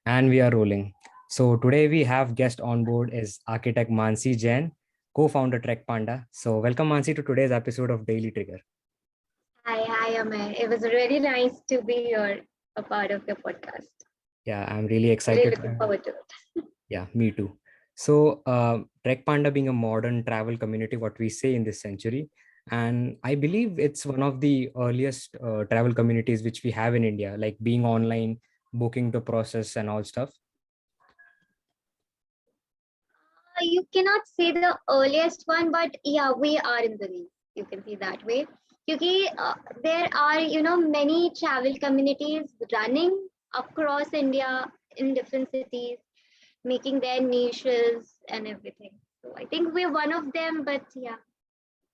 And we are rolling. So today we have guest on board is architect Mansi Jain, co-founder Trek Panda. So welcome Mansi to today's episode of Daily Trigger. Hi, Amay. It was really nice to be here, a part of your podcast. Yeah, I'm really Really excited. looking forward to it. Yeah, me too. So Trek Panda being a modern travel community, what we say in this century, and I believe it's one of the earliest travel communities which we have in India, like being online, booking the process and all stuff. You cannot say the earliest one, but yeah, we are in the race. You can see that way. Because there are, many travel communities running across India in different cities, making their niches and everything. So I think we're one of them, but yeah.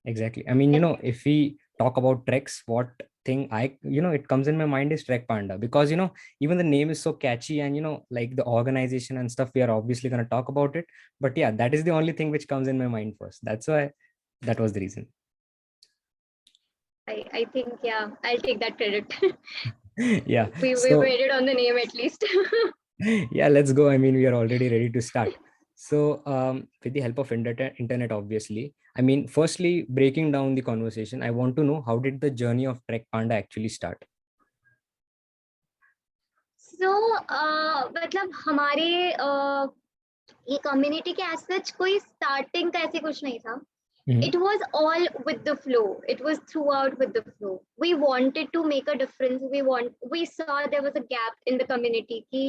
Exactly. I mean, Let's if we talk about treks, what thing it comes in my mind is Trek Panda because, even the name is so catchy and, like the organization and stuff, we are obviously going to talk about it. But yeah, that is the only thing which comes in my mind first. That's why that was the reason. I think, yeah, I'll take that credit. Yeah. we So, made it on the name at least. yeah, let's go. I mean, we are already ready to start. So, with the help of internet, obviously, I mean, firstly, breaking down the conversation, I want to know how did the journey of Trek Panda actually start? So मतलब हमारे ये community के as such कोई starting का ऐसे कुछ नहीं था. Mhm. It was all with the flow. It was throughout with the flow. We wanted to make a difference. We saw there was a gap in the community कि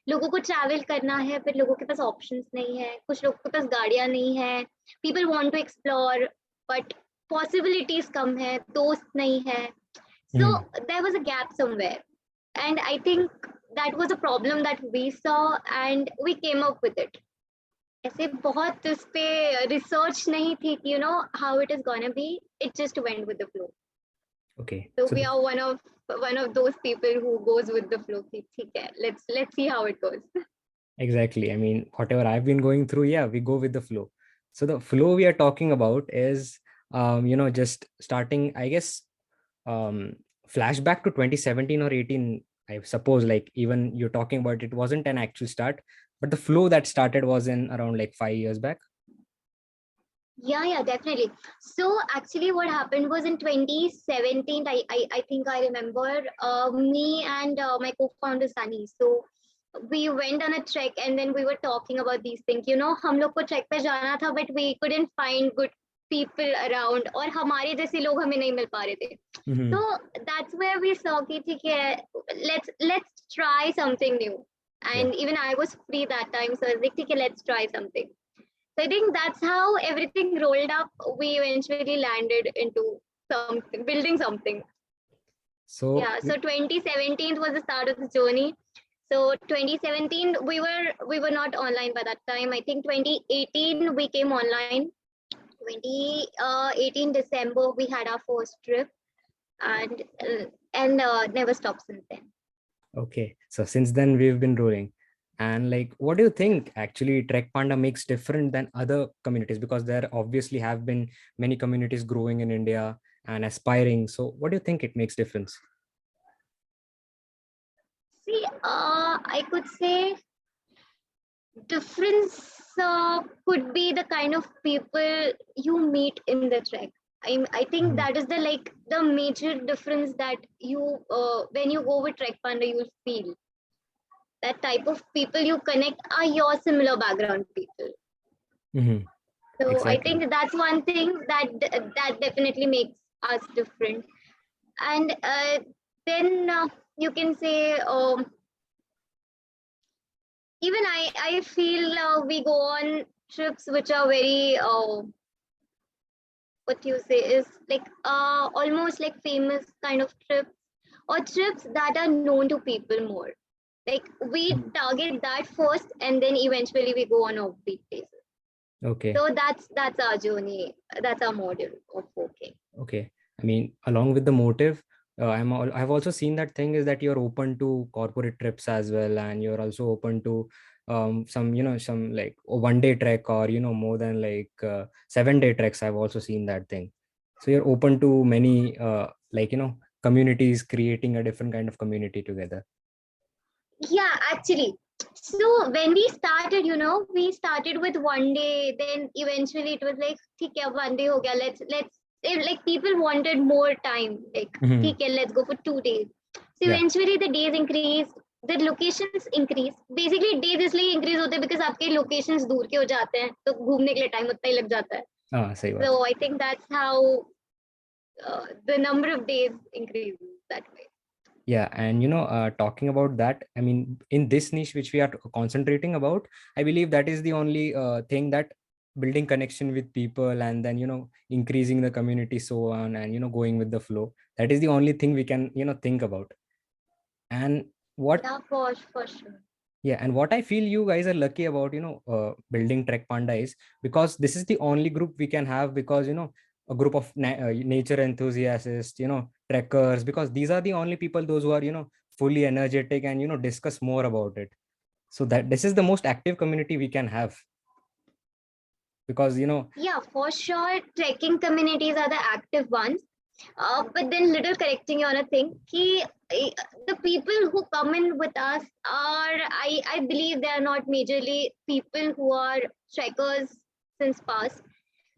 लोगों को travel करना है, फिर लोगों के पास options नहीं है, कुछ लोगों के पास गाड़ियाँ नहीं है. People want to explore, but possibilities कम है, दोस्त नहीं है. So Mhm. there was a gap somewhere, and I think that was a problem that we saw, and we came up with it. ऐसे बहुत इस पे रिसर्च नहीं थी कि how it is gonna be. It just went with the flow. Okay. So So we are one of those people who goes with the flow. कि ठीक है, let's see how it goes. exactly. I mean, whatever I've been going through, yeah, we go with the flow. So the flow we are talking about is, just starting, I guess, flashback to 2017 or 18. I suppose, like even you're talking about it wasn't an actual start, but the flow that started was in around like 5 years back. Yeah, definitely. So actually what happened was in 2017, I think I remember, me and my co-founder Sunny. So we went on a trek, and then we were talking about these things. हम लोग को trek पे जाना था, but we couldn't find good people around, और हमारे जैसे लोग हमें नहीं मिल पा रहे थे. Mhm. So that's where we saw कि ठीक है, let's try something new. Yeah. And even I was free that time, so I was like, ठीक है, let's try something. So I think that's how everything rolled up. We eventually landed into something, building something. So Yeah. So 2017 was the start of the journey. So 2017 we were not online by that time. I think 2018 we came online. 2018 December we had our first trip, and never stopped since then. okay. So since then we've been rolling. And like, what do you think actually Trek Panda makes different than other communities? Because there obviously have been many communities growing in India and aspiring. So what do you think it makes difference? See, I could say difference could be the kind of people you meet in the trek. I think Mhm. that is the major difference that you when you go with Trek Panda you'll feel that type of people you connect are your similar background people. Mhm. So I Exactly. think that's one thing that definitely makes us different. And then you can say, even I feel we go on trips which are very what you say is like almost like famous kind of trips, or trips that are known to people more. Like we Mhm. target that first, and then eventually we go on offbeat places. Okay. So that's our journey. That's our model of working. Okay. I mean, along with the motive, I've also seen that thing is that you're open to corporate trips as well, and you're also open to some some like a 1 day trek or more than like 7 day treks. I've also seen that thing. So you're open to many like communities creating a different kind of community together. Yeah, actually. So when we started, we started with one day. Then eventually it was like, ठीक है, 1 day हो गया. Like people wanted more time. Like, Hmm. ठीक है, let's go for 2 days. So Yeah. eventually the days increased, the locations increase. Basically days इसलिए increase होते हैं because आपके locations दूर के हो जाते हैं, तो घूमने के लिए time उतना ही लग जाता है. सही बात. So I think that's how the number of days increases that way. Yeah, and talking about that, I mean, in this niche which we are concentrating about, I believe that is the only thing, that building connection with people, and then increasing the community, so on, and going with the flow. That is the only thing we can think about. And what Yeah, for sure. yeah, and what I feel you guys are lucky about, building Trek Panda is because this is the only group we can have, because a group of nature enthusiasts, trekkers, because these are the only people, those who are fully energetic, and discuss more about it. So that this is the most active community we can have, because Yeah, for sure, trekking communities are the active ones. But then little correcting you on a thing, the people who come in with us are, I believe they are not majorly people who are trekkers since past.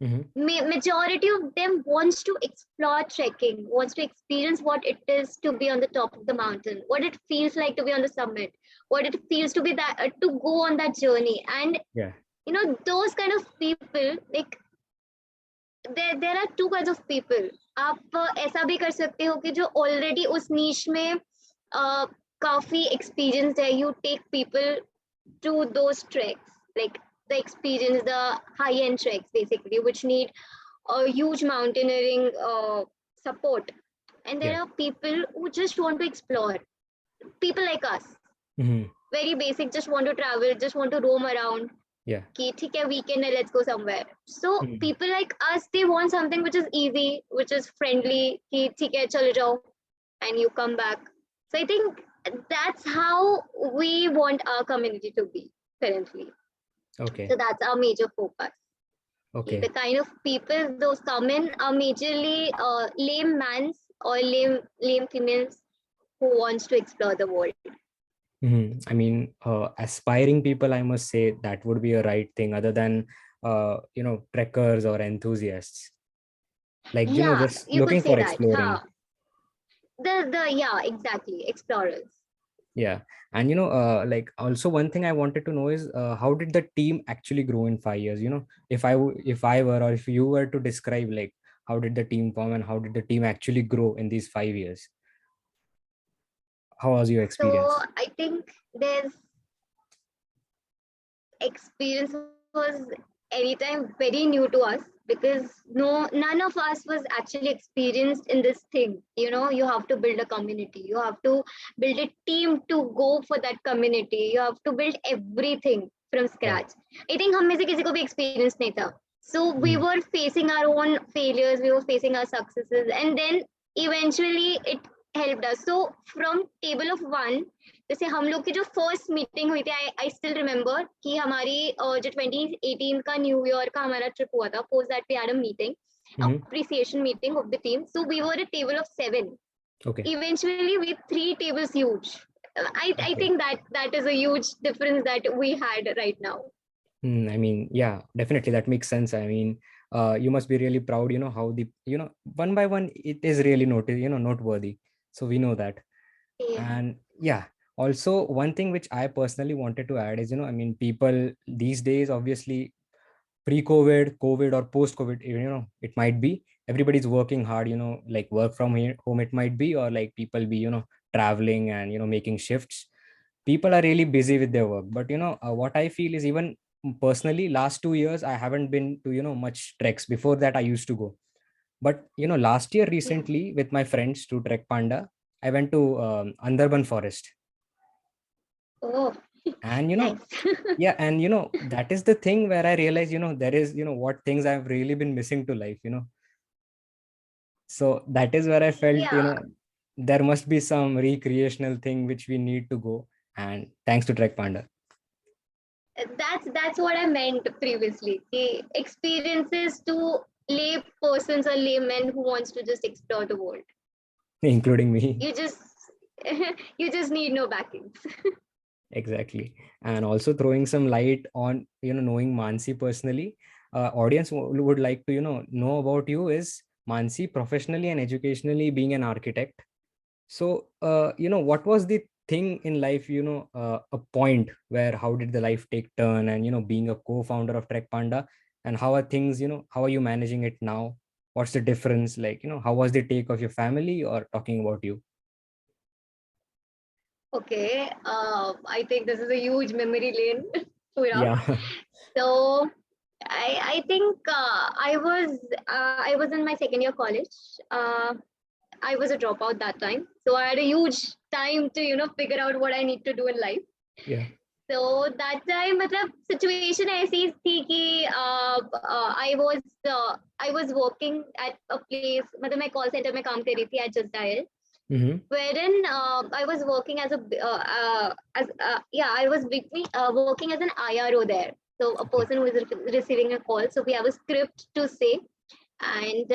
Mhm. Majority of them wants to explore trekking, wants to experience what it is to be on the top of the mountain, what it feels like to be on the summit, what it feels to be that to go on that journey. And Yeah. those kind of people, like there are two kinds of people. आप ऐसा भी कर सकते हो कि जो already उस niche में काफी experienced है. You take people to those treks, like the experience, the high end treks basically, which need a huge mountaineering support. And there Yeah. are people who just want to explore, people like us, Mhm. very basic, just want to travel, just want to roam around. Yeah. कि ठीक है, weekend है, let's go somewhere. So Mhm. people like us, they want something which is easy, which is friendly, कि ठीक है चले जाओ and you come back. So I think that's how we want our community to be currently. Okay. So that's our major focus. Okay. The kind of people those come in are majorly lame mans or lame females who wants to explore the world. I mean, aspiring people, I must say that would be a right thing, other than trekkers or enthusiasts, like Yeah, just you could looking say for that. exploring. The yeah, exactly, explorers. Yeah, and like, also one thing I wanted to know is, how did the team actually grow in 5 years? If I were, or if you were to describe, like, how did the team form, and how did the team actually grow in these 5 years? How was your So experience? I think there's experience was anytime very new to us, because none of us was actually experienced in this thing. You have to build a community, you have to build a team to go for that community, you have to build everything from Yeah. scratch. I think हम में से किसी को भी experience नहीं था. So we Mhm. were facing our own failures, we were facing our successes, and then eventually it helped us. So from table of one, जैसे हम लोग की जो फर्स्ट मीटिंग हुई थी, आई स्टिल रिमेम्बर कि हमारी जो 2018 का न्यू ईयर का हमारा ट्रिप हुआ था, post that we had a meeting, Mhm. appreciation meeting of the team. So we were a table of 7. Okay. Eventually with 3 tables huge. I Okay. think that is a huge difference that we had right now. I mean, yeah, definitely that makes sense. I mean, you must be really proud, how the, one by one, it is really noteworthy. So we know that. Yeah. And yeah, also one thing which I personally wanted to add is, I mean, people these days, obviously, pre-COVID, COVID, or post-COVID, it might be, everybody's working hard, like work from home, it might be, or like people be, traveling and, making shifts. People are really busy with their work, but what I feel is, even personally, last 2 years I haven't been to much treks. Before that, I used to go, but last year, Yeah. recently, with my friends to Trek Panda, I went to Andarban forest. Oh, And nice. yeah, and that is the thing where I realized, there is, what things I've really been missing to life. So that is where I felt, Yeah, there must be some recreational thing which we need to go, and thanks to Trek Panda. that's what I meant previously. The experiences to lay persons or laymen who wants to just explore the world. Including me. You just you just need no backings. Exactly. And also throwing some light on, knowing Mansi personally, audience would like to, know about you is Mansi professionally and educationally being an architect. So, what was the thing in life, a point where how did the life take turn and, being a co-founder of Trek Panda, and how are things, how are you managing it now? What's the difference? Like, how was the take of your family or talking about you? Okay, I think this is a huge memory lane, Pura. Yeah. So I think I was in my second year college. Uh, I was a dropout that time, so I had a huge time to figure out what I need to do in life. Yeah. So that time, मतलब situation ऐसी थी कि I was working at a place, मतलब मैं call center में काम कर रही थी at Just Dial, Mm-hmm. wherein I was working as I was working as an IRO there. So a Okay. person who is receiving a call. So we have a script to say, and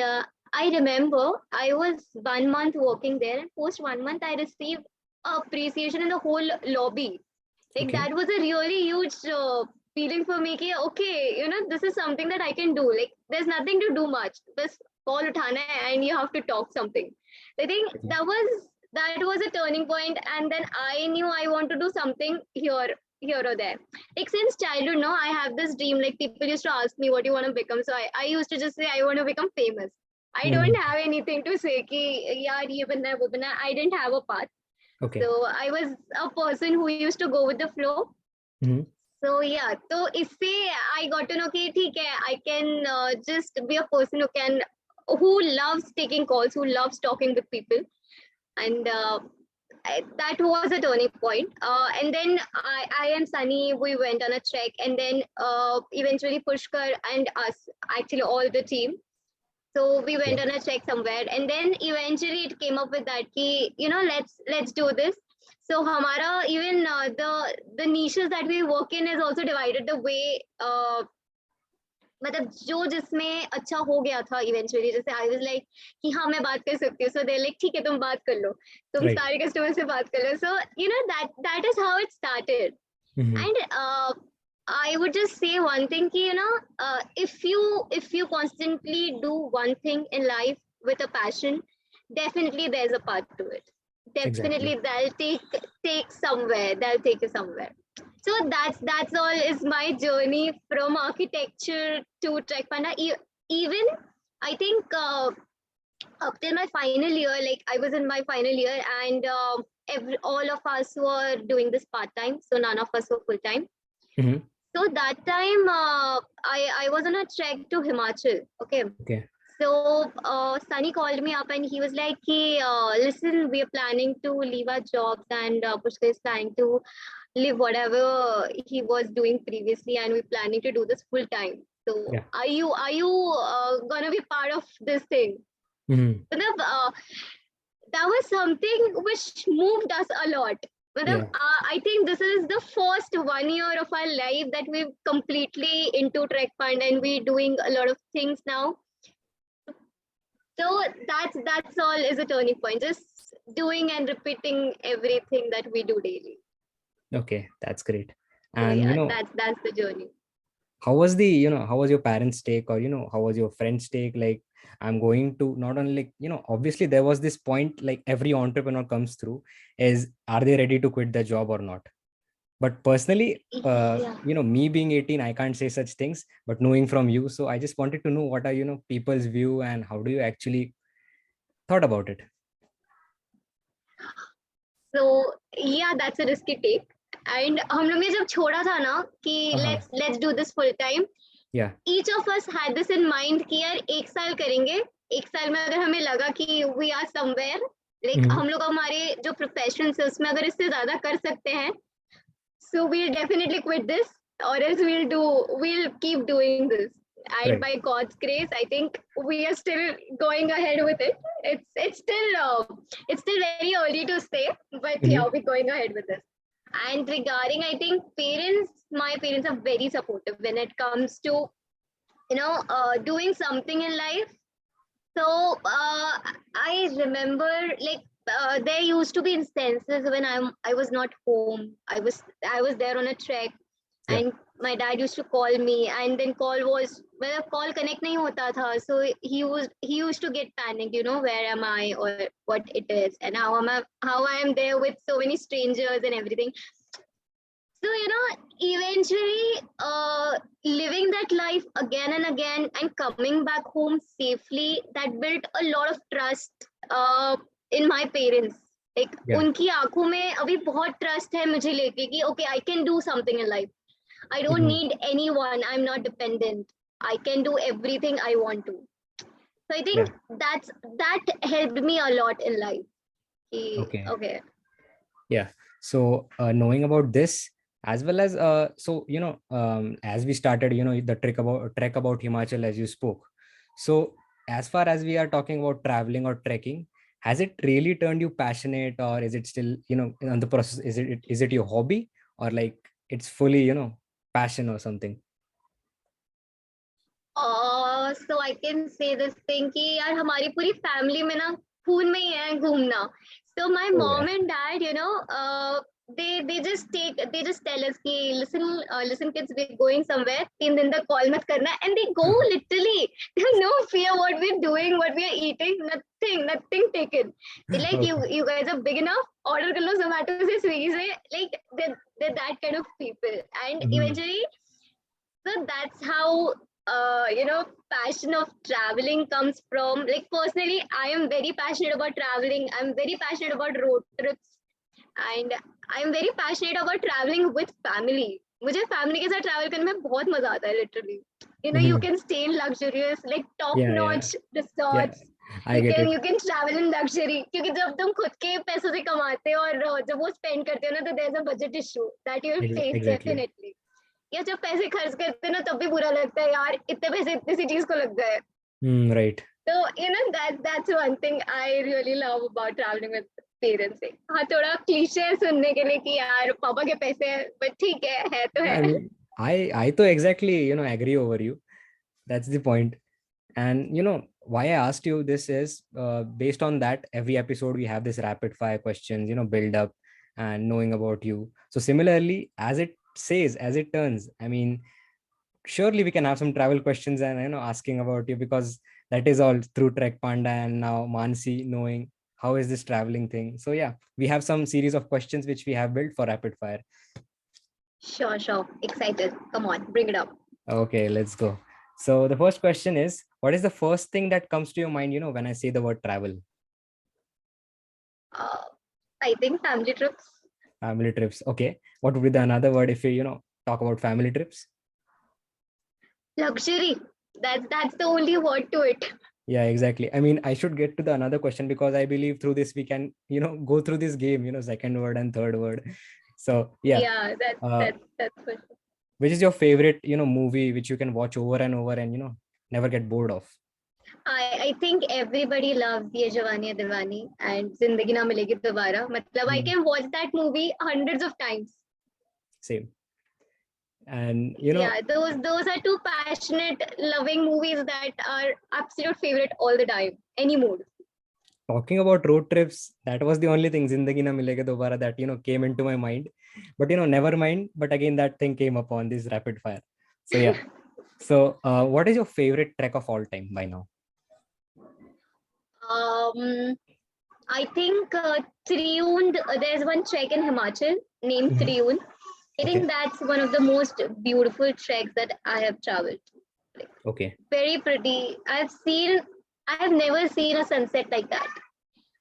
I remember I was 1 month working there, and post 1 month I received appreciation in the whole lobby. Like Okay. that was a really huge feeling for me. Ki, okay, this is something that I can do. Like there's nothing to do much. Just call uthana hai and you have to talk something. I think Okay. that was a turning point, and then I knew I want to do something here or there. Like since childhood, no, I have this dream. Like people used to ask me what you want to become, so I used to just say I want to become famous. I don't Mhm. have anything to say ki yaar ye banna hai, wo banna hai. I didn't have a path. Okay. So I was a person who used to go with the flow. Mhm. So yeah, so इससे I got to know कि ठीक है, I can just be a person who loves taking calls, who loves talking with people, and that was a turning point. And then I and Sunny, we went on a trek, and then eventually Pushkar and us, actually all the team. So we went Yeah. on a trek somewhere, and then eventually it came up with that ki, let's do this. So hamara even the niches that we work in is also divided the way मतलब जो जिसमें अच्छा हो गया था eventually जैसे I was like कि हाँ मैं बात कर सकती हूँ सो दे लाइक ठीक है तुम बात कर लो तुम Right. सारे कस्टमर से बात कर लो so that is how it started Mhm. and I would just say one thing ki, if you constantly do one thing in life with a passion, definitely there's a path to it. Exactly. Definitely they'll take somewhere, they'll take you somewhere. So that's all is my journey from architecture to Trek Panda. Even I think up till my final year, like I was in my final year, and all of us were doing this part time, so none of us were full time. Mhm. So that time, I was on a trek to Himachal. Okay, Okay. so Sunny called me up and he was like, "Hey, listen, we are planning to leave our jobs, and Pushkar is planning to leave whatever he was doing previously, and we're planning to do this full time. So Yeah. are you gonna be part of this thing?" Mhm. मतलब that was something which moved us a lot. मतलब, Yeah. I think this is the first 1 year of our life that we're completely into Trek Fund and we're doing a lot of things now. So that's all is a turning point. Just doing and repeating everything that we do daily. Okay. That's great. So And yeah, that's the journey. how was your parents' take, or how was your friends' take? Like, I'm going to not only, like, obviously there was this point, like every entrepreneur comes through, is are they ready to quit the job or not? But personally, Yeah. me being 18, I can't say such things, but knowing from you, so I just wanted to know what are, people's view, and how do you actually thought about it? So yeah, that's a risky take. And हम लोग ने जब छोड़ा था ना कि Uh-huh. let's do this full time, Yeah. each of us had this in mind कि यार 1 साल करेंगे, 1 साल में अगर हमें लगा कि we are somewhere, like Hmm. हम लोग हमारे जो प्रोफेशन है उसमें अगर इससे ज्यादा कर सकते हैं, so we'll definitely quit this, or else we'll keep doing this. And Right. by God's grace, I think we are still going ahead with it. It's still very early to say, but yeah, Hmm. we're going ahead with this. And regarding, I think my parents are very supportive when it comes to doing something in life. So I remember, like, there used to be instances when I was not home. I was there on a trek, Yeah. and my dad used to call me, and then call connect nahi hota tha, so he used to get panicked, where am I or what it is, and how I am there with so many strangers and everything. So eventually living that life again and again and coming back home safely, that built a lot of trust in my parents. Like Yeah. उनकी आंखों में अभी बहुत trust है मुझे लेके कि okay, I can do something in life. I don't Mhm. need anyone. I'm not dependent. I can do everything I want to. So I Yeah. think that helped me a lot in life. Okay. Okay. Yeah. So knowing about this, as well as so as we started, the trek about Himachal, as you spoke. So as far as we are talking about traveling or trekking, has it really turned you passionate, or is it still, on the process? Is it your hobby, or like it's fully, passion or something? So I can say this thing कि यार हमारी पूरी family में ना खून में ही है घूमना. So my Oh yeah. mom and dad, they just tell us कि listen kids, we're going somewhere. 3 दिन तक call मत करना, and they go literally. They have no fear what we're doing, what we're eating, nothing taken. They're like Okay. you guys are big enough. Order कर लो Zomato से, Swiggy से. Like they're that kind of people, and Mhm. eventually. So that's how passion of traveling comes from. Like personally, I am very passionate about traveling. I'm very passionate about road trips, and I'm very passionate about traveling with family. मुझे family के साथ travel करने में बहुत मजा आता है literally. You Mhm. can stay in luxurious, like top Yeah, yeah, notch yeah. resorts. I get it. You can travel in luxury, क्योंकि जब तुम खुद के पैसों से कमाते हो और जब वो स्पेंड करते हो ना, तो there's a budget issue that you will face Exactly. definitely. या जब पैसे खर्च करते हैं ना, तब भी बुरा लगता है यार, इतने पैसे इतनी सी चीज को लग गए. Right. तो that's one thing I really love about traveling with parents. हाँ, थोड़ा क्लीशे है सुनने के लिए कि यार पापा के पैसे हैं, बट ठीक है तो I है. mean, I तो exactly, agree over you. That's the point. And why I asked you this is based on that, every episode we have this rapid fire questions, build up and knowing about you. So similarly, as it says, as it turns, I mean, surely we can have some travel questions and asking about you, because that is all through Trek Panda and now Mansi knowing how is this traveling thing. So yeah, we have some series of questions which we have built for rapid fire. Sure, excited, come on, bring it up. Okay, let's go. So the first question is, what is the first thing that comes to your mind, when I say the word travel? uh, I think family trips. Family trips. Okay. What would be the another word if you, talk about family trips? Luxury, that's the only word to it. Yeah, exactly. I mean, I should get to the another question, because I believe through this we can, go through this game, second word and third word. So yeah. Yeah, Uh, that's for sure. which is your favorite, movie which you can watch over and over and, never get bored of? I think everybody loves Ye Jawani Hai Diwani and Zindagi Na Milegi Dobara. मतलब I Hmm. can watch that movie hundreds of times. Same. And Yeah, those are two passionate, loving movies that are absolute favorite all the time, any mood. talking about road trips, that was the only thing, Zindagi Na Milege Dobara, that came into my mind. But never mind. But again, that thing came upon this rapid fire. So yeah. So what is your favorite trek of all time by now? um, I think Triund. There's one trek in Himachal named Mhm. Triund. I think Okay. that's one of the most beautiful treks that I have traveled. Like, Okay. very pretty. I have never seen a sunset like that.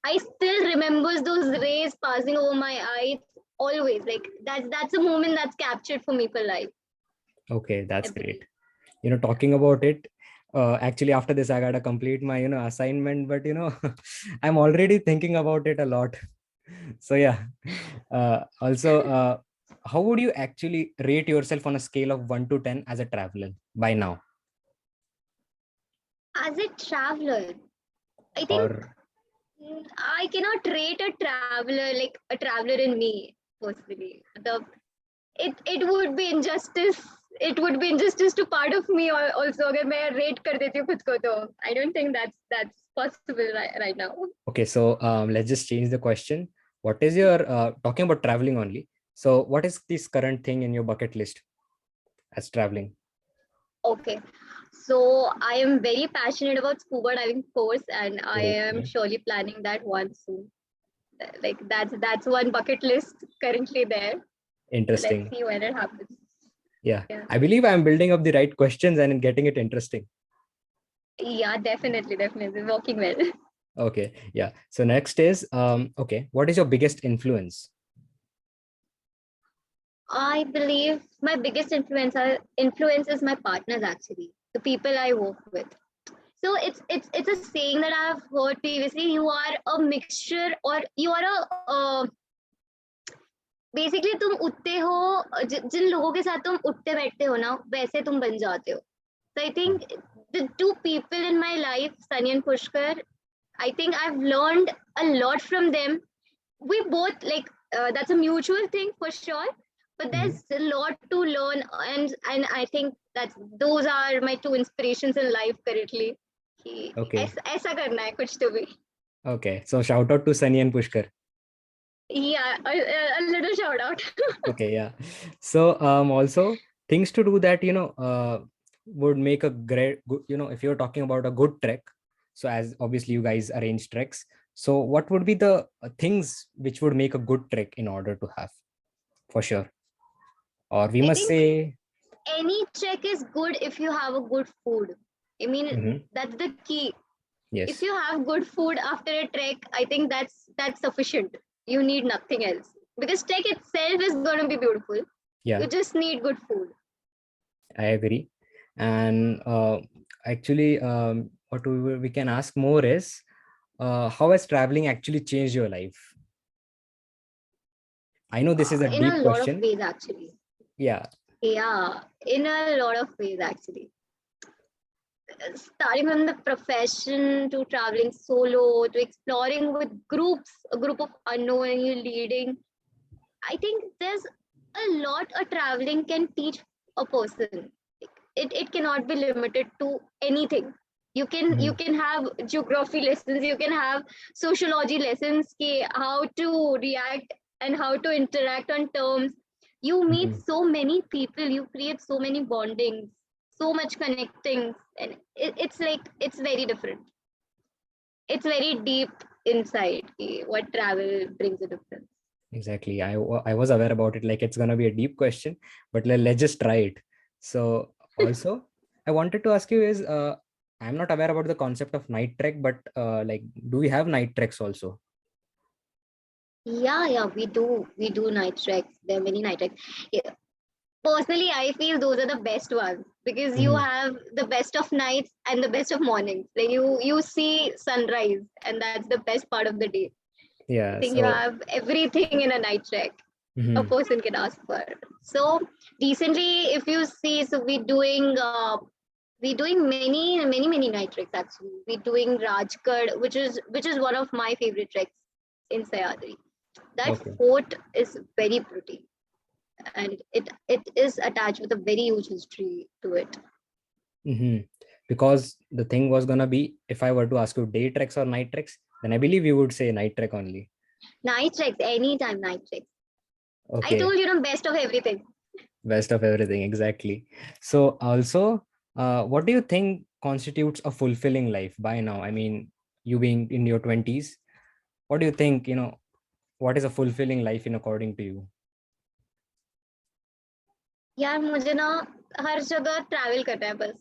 I still remembers those rays passing over my eyes always. Like that's a moment that's captured for me for life, Okay, I that's great. believe. Talking about it, actually after this I gotta complete my assignment, but I'm already thinking about it a lot. So yeah. Also, how would you actually rate yourself on a scale of 1 to 10 as a traveler by now? As a traveler, I think Or I cannot rate a traveler like a traveler in me personally. It would be injustice it would be injustice to part of me also अगर मैं rate कर देती हूँ खुद को तो I don't think that's possible right now. Okay, so let's just change the question. What is your talking about traveling only? So what is this current thing in your bucket list as traveling? Okay, so I am very passionate about scuba diving course, and I am Okay. surely planning that one soon. Like that's one bucket list currently there. So let's Interesting. see when it happens. Yeah. Yeah. I believe I'm building up the right questions and getting it interesting. Yeah, definitely working well. Okay. Yeah. So next is okay. What is your biggest influence? I believe my biggest influence is my partners actually, the people I work with. So it's a saying that I've heard previously. You are a mixture, or you are a basically तुम उठते हो जिन लोगों के साथ तुम उठते बैठते हो ना वैसे तुम बन जाते हो. So I think the two people in my life, Sunny and Pushkar, I think I've learned a lot from them. We both like that's a mutual thing for sure, but there's a lot to learn, and I think that those are my two inspirations in life currently. कि Okay. ऐसा करना है कुछ तो भी. Okay. So shout out to Sunny and Pushkar. Yeah, a little shout out. Okay, yeah. So also things to do that would make a great if you're talking about a good trek. So as obviously you guys arrange treks, so what would be the things which would make a good trek in order to have, for sure, or we I must think say. any trek is good if you have a good food. I mean, Mhm. that's the key. If Yes. you have good food after a trek, I think that's sufficient. You need nothing else because trek itself is going to be beautiful. Yeah, You just need good food. I agree. And actually what we can ask more is how has traveling actually changed your life? I know this is a In a deep lot of question. ways, actually. Yeah. Yeah, in a lot of ways, actually. Starting from the profession to traveling solo to exploring with groups, a group of unknown and you leading. I think there's a lot a traveling can teach a person. It cannot be limited to anything. You Mhm. can have geography lessons, you can have sociology lessons, how to react and how to interact on terms. You meet Mhm. so many people, you create so many bondings, so much connecting, and it's like it's very different. It's very deep inside what travel brings a difference. Exactly. I was aware about it. Like it's gonna be a deep question, but let's just try it. So also, I wanted to ask you is I'm not aware about the concept of night trek, but like, do we have night treks also? Yeah, we do night treks. There are many night treks. Yeah. Personally, I feel those are the best ones because you Mhm. have the best of nights and the best of mornings. Like you see sunrise, and that's the best part of the day. I Yeah. think you So. have everything in a night trek a Mhm. person can ask for. So recently, if you see, so we're doing many night treks actually. We're doing Rajgad, which is one of my favorite treks in Sayadri. That Okay. fort is very pretty, and it is attached with a very huge history to it. Hmm. Because the thing was gonna be, if I were to ask you day treks or night treks, then I believe you would say night trek only. Night treks, anytime night treks. I Okay. told you, best of everything. Best of everything, exactly. So also, what do you think constitutes a fulfilling life by now? I mean, you being in your 20s, what do you think, what is a fulfilling life in according to you? यार मुझे ना हर जगह travel करना है बस.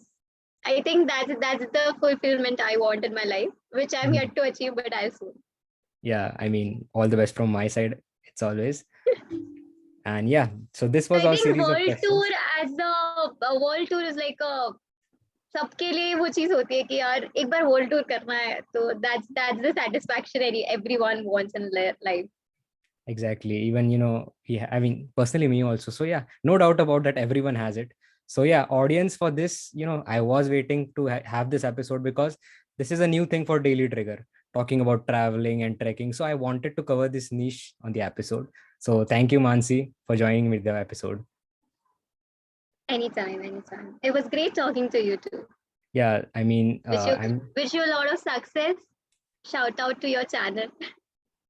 I think that's the fulfillment I want in my life, which I'm Mhm. yet to achieve, but I'll soon. Yeah, I mean, all the best from my side. It's always. And yeah, so this was I our think series of world tour questions. as the world tour is like a सबके लिए वो चीज होती है कि यार एक बार world tour करना है तो that's the satisfaction everyone wants in life. Exactly. Even, I mean, personally, me also. So, yeah, no doubt about that. Everyone has it. So, yeah, audience for this, I was waiting to have this episode because this is a new thing for Daily Trigger, talking about traveling and trekking. So, I wanted to cover this niche on the episode. So, thank you, Mansi, for joining me the episode. Anytime, anytime. It was great talking to you too. Yeah, I mean, I'm Wish you a lot of success. Shout out to your channel.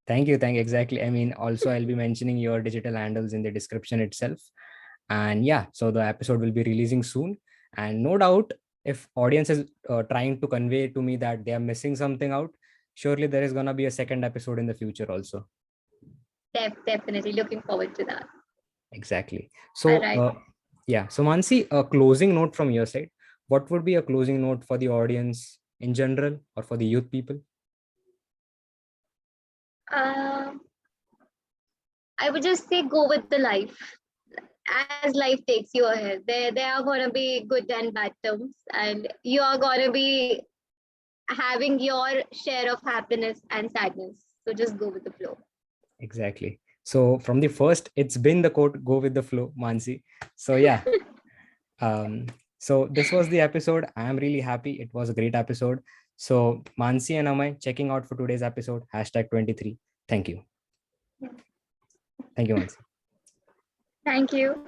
thank you, exactly. I mean, also I'll be mentioning your digital handles in the description itself. And yeah, so the episode will be releasing soon. And no doubt, if audience is trying to convey to me that they are missing something out, surely there is gonna be a second episode in the future also. Definitely looking forward to that. Exactly. All So right. yeah, so Mansi, a closing note from your side. What would be a closing note for the audience in general or for the youth people? Um, I would just say go with the life as life takes you ahead. There are gonna be good and bad terms, and you are gonna be having your share of happiness and sadness. So just go with the flow. Exactly. So from the first, it's been the quote, go with the flow, Mansi. So yeah. So this was the episode. I am really happy. It was a great episode. So Mansi and Amay checking out for today's episode, hashtag 23. Thank you. Thank you, Mansi. Thank you.